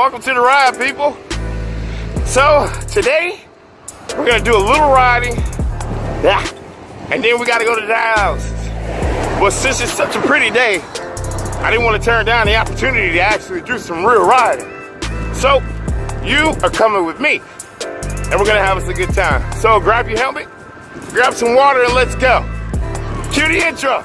welcome to the ride, people. So today we're gonna do a little riding, and then we gotta go to dialysis. But since it's such a pretty day, I didn't want to turn down the opportunity to actually do some real riding. So you are coming with me, and we're gonna have us a good time. So grab your helmet, grab some water, and let's go. Cue the intro.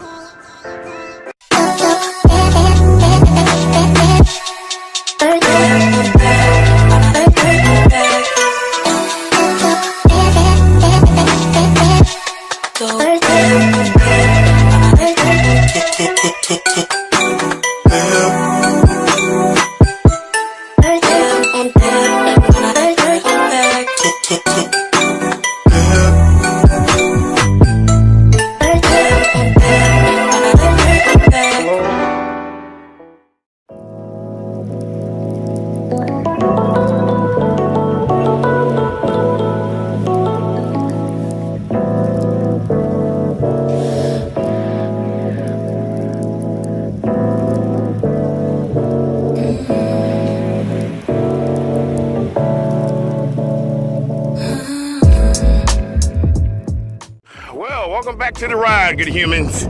Welcome back to the ride, good humans.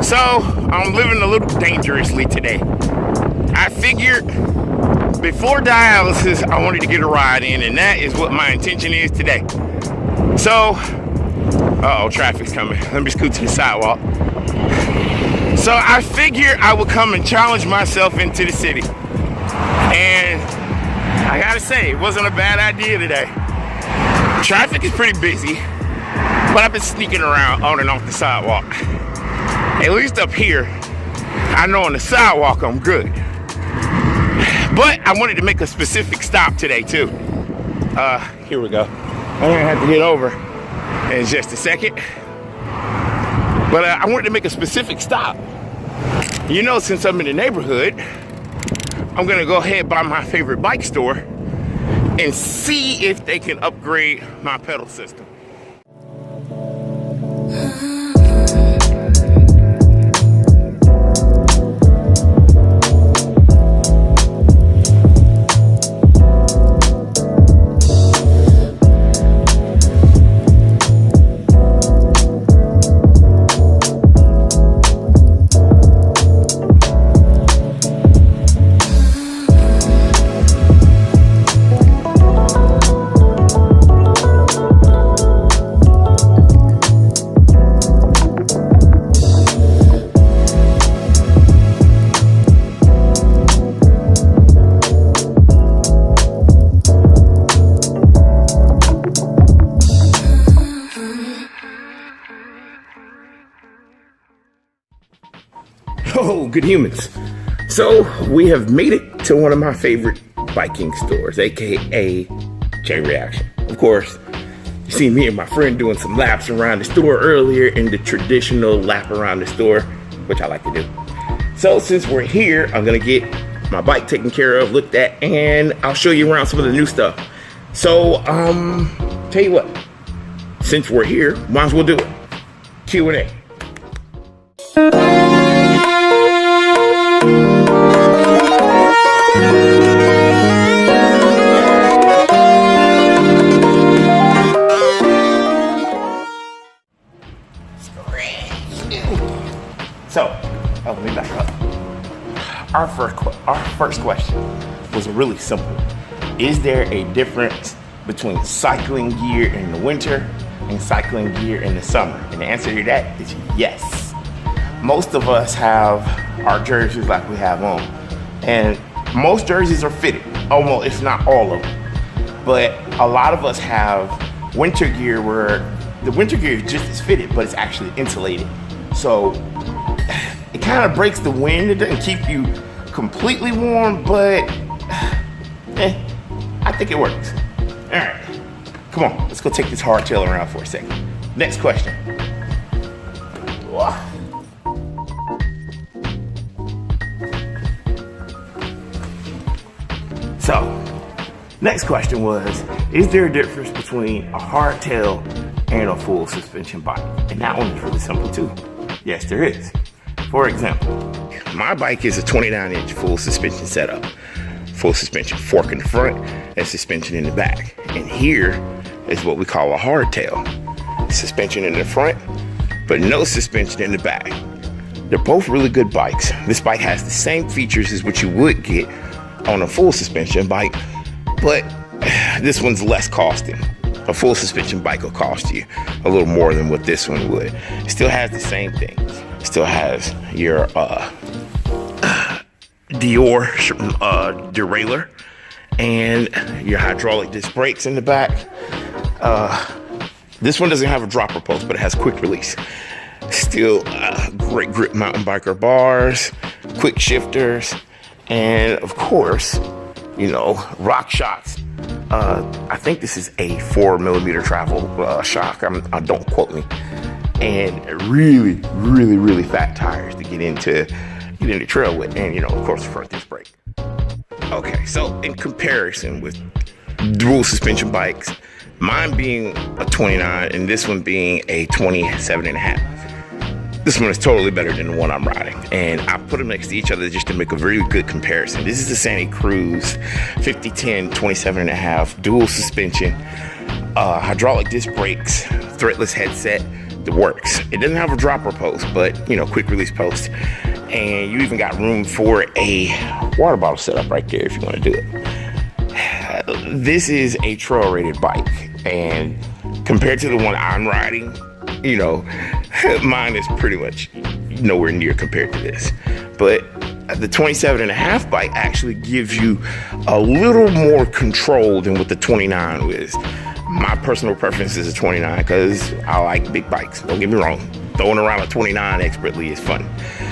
So, I'm living a little dangerously today. I figured before dialysis, I wanted to get a ride in, and that is what my intention is today. So, traffic's coming. Let me scoot to the sidewalk. So, I figured I would come and challenge myself into the city. And I gotta say, it wasn't a bad idea today. Traffic is pretty busy. But I've been sneaking around on and off the sidewalk. At least up here, I know on the sidewalk I'm good. But I wanted to make a specific stop today too. Here we go. I'm gonna have to get over in just a second. But I wanted to make a specific stop. You know, since I'm in the neighborhood, I'm gonna go ahead by my favorite bike store and see if they can upgrade my pedal system. Oh, good humans. So we have made it to one of my favorite biking stores, aka J Reaction. Of course, you see me and my friend doing some laps around the store earlier in the traditional lap around the store, which I like to do. So since we're here, I'm gonna get my bike taken care of, looked at, and I'll show you around some of the new stuff. So, tell you what, since we're here, might as well do it. Q&A. So, let me back up. Our first question was really simple. Is there a difference between cycling gear in the winter and cycling gear in the summer? And the answer to that is yes. Most of us have our jerseys like we have on. And most jerseys are fitted. Almost, if not all of them. But a lot of us have winter gear where the winter gear is just as fitted, but it's actually insulated. So it kind of breaks the wind. It doesn't keep you completely warm, but I think it works. All right, come on, let's go take this hardtail around for a second. Next question. So, next question was, is there a difference between a hardtail and a full suspension bike? And that one is really simple too. Yes, there is. For example, my bike is a 29-inch full suspension setup. full suspension, fork in the front and suspension in the back. And here is what we call a hardtail. Suspension in the front, but no suspension in the back. They're both really good bikes. This bike has the same features as what you would get on a full suspension bike, but this one's less costing. A full suspension bike will cost you a little more than what this one would. It still has the same thing. It still has your Dior derailleur and your hydraulic disc brakes in the back. This one doesn't have a dropper post, but it has quick release. Still great grip mountain biker bars, quick shifters, and of course, you know, rock shocks. I think this is a 4mm travel shock. Don't quote me. And really fat tires to get into trail with, and you know, of course, front disc brake. Okay, so in comparison with dual suspension bikes, mine being a 29 and this one being a 27.5. This one is totally better than the one I'm riding. And I put them next to each other just to make a very good comparison. This is the Santa Cruz 5010 27.5 dual suspension, hydraulic disc brakes, threadless headset, the works. It doesn't have a dropper post, but you know, quick release post. And you even got room for a water bottle setup right there if you want to do it. This is a trail rated bike, and compared to the one I'm riding, you know, mine is pretty much nowhere near compared to this. But the 27.5 bike actually gives you a little more control than what the 29 is. My personal preference is a 29 because I like big bikes. Don't get me wrong. Throwing around a 29 expertly is fun.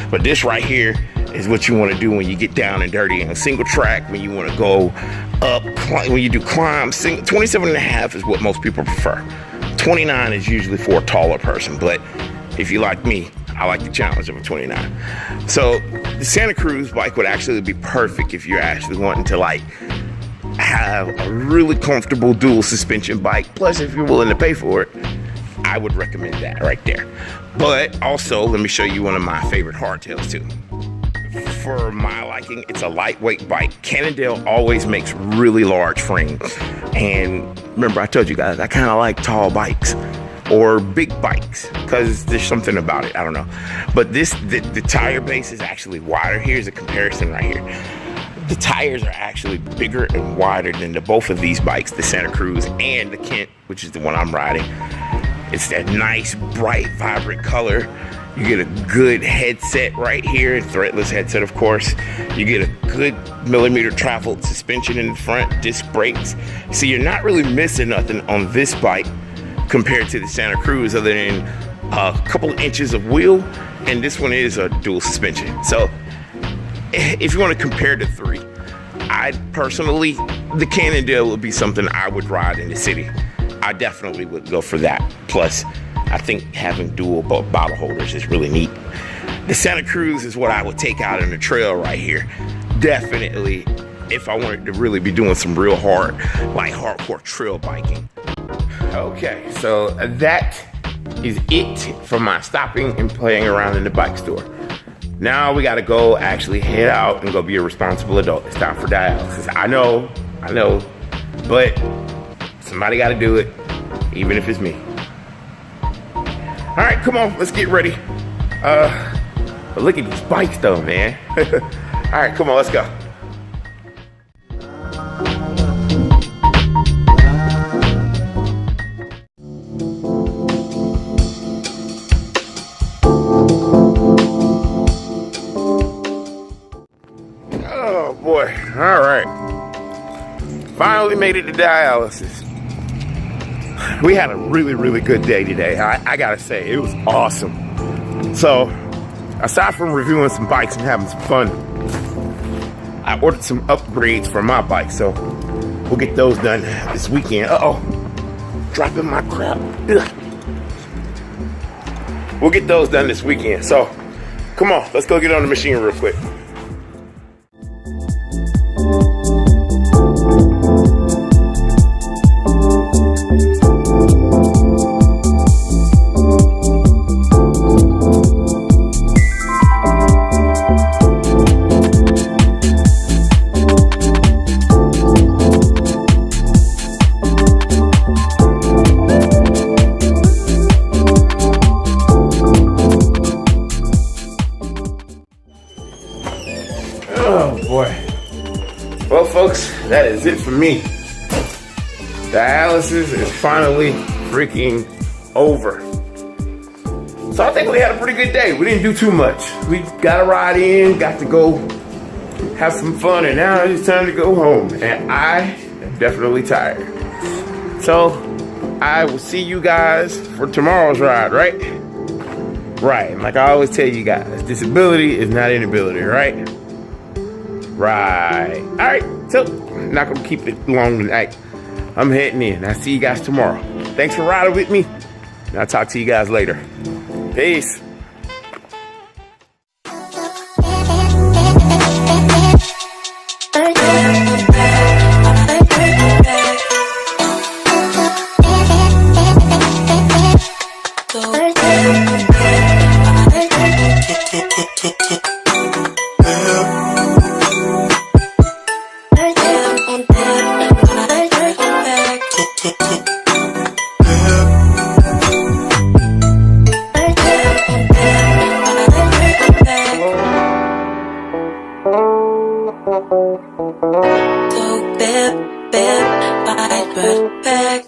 But this right here is what you want to do when you get down and dirty in a single track, when you want to go up, when you do climbs. 27.5 is what most people prefer. 29 is usually for a taller person, but if you like me, I like the challenge of a 29. So the Santa Cruz bike would actually be perfect if you're actually wanting to like have a really comfortable dual suspension bike. Plus, if you're willing to pay for it, I would recommend that right there. But also, let me show you one of my favorite hardtails too. For my liking, it's a lightweight bike. Cannondale always makes really large frames. And remember, I told you guys, I kind of like tall bikes or big bikes because there's something about it. I don't know. But the tire base is actually wider. Here's a comparison right here. The tires are actually bigger and wider than both of these bikes, the Santa Cruz and the Kent, which is the one I'm riding. It's that nice, bright, vibrant color. You get a good headset right here, threadless headset, of course. You get a good millimeter traveled suspension in the front, disc brakes. So you're not really missing nothing on this bike compared to the Santa Cruz other than a couple of inches of wheel, and this one is a dual suspension. So if you want to compare the three, I personally, the Cannondale would be something I would ride in the city. I definitely would go for that. Plus, I think having dual bottle holders is really neat. The Santa Cruz is what I would take out on the trail right here. Definitely, if I wanted to really be doing some real hardcore trail biking. Okay, so that is it for my stopping and playing around in the bike store. Now we gotta go actually head out and go be a responsible adult. It's time for dialysis. I know, but somebody gotta do it, even if it's me. All right, come on, let's get ready. But look at these bikes though, man. All right, come on, let's go. Oh boy, all right. Finally made it to dialysis. We had a really good day today. I gotta say, it was awesome. So, aside from reviewing some bikes and having some fun, I ordered some upgrades for my bike, so we'll get those done this weekend. Dropping my crap. Ugh. We'll get those done this weekend. So, come on, let's go get on the machine real quick. that is it for me. Dialysis is finally freaking over. So I think we had a pretty good day. We didn't do too much. We got a ride in, got to go have some fun, and now it's time to go home. And I am definitely tired. So I will see you guys for tomorrow's ride, right? Right, and like I always tell you guys, disability is not inability, right? Right. All right, so I'm not gonna keep it long tonight. I'm heading in. I'll see you guys tomorrow. Thanks for riding with me, and I'll talk to you guys later. Peace. Back.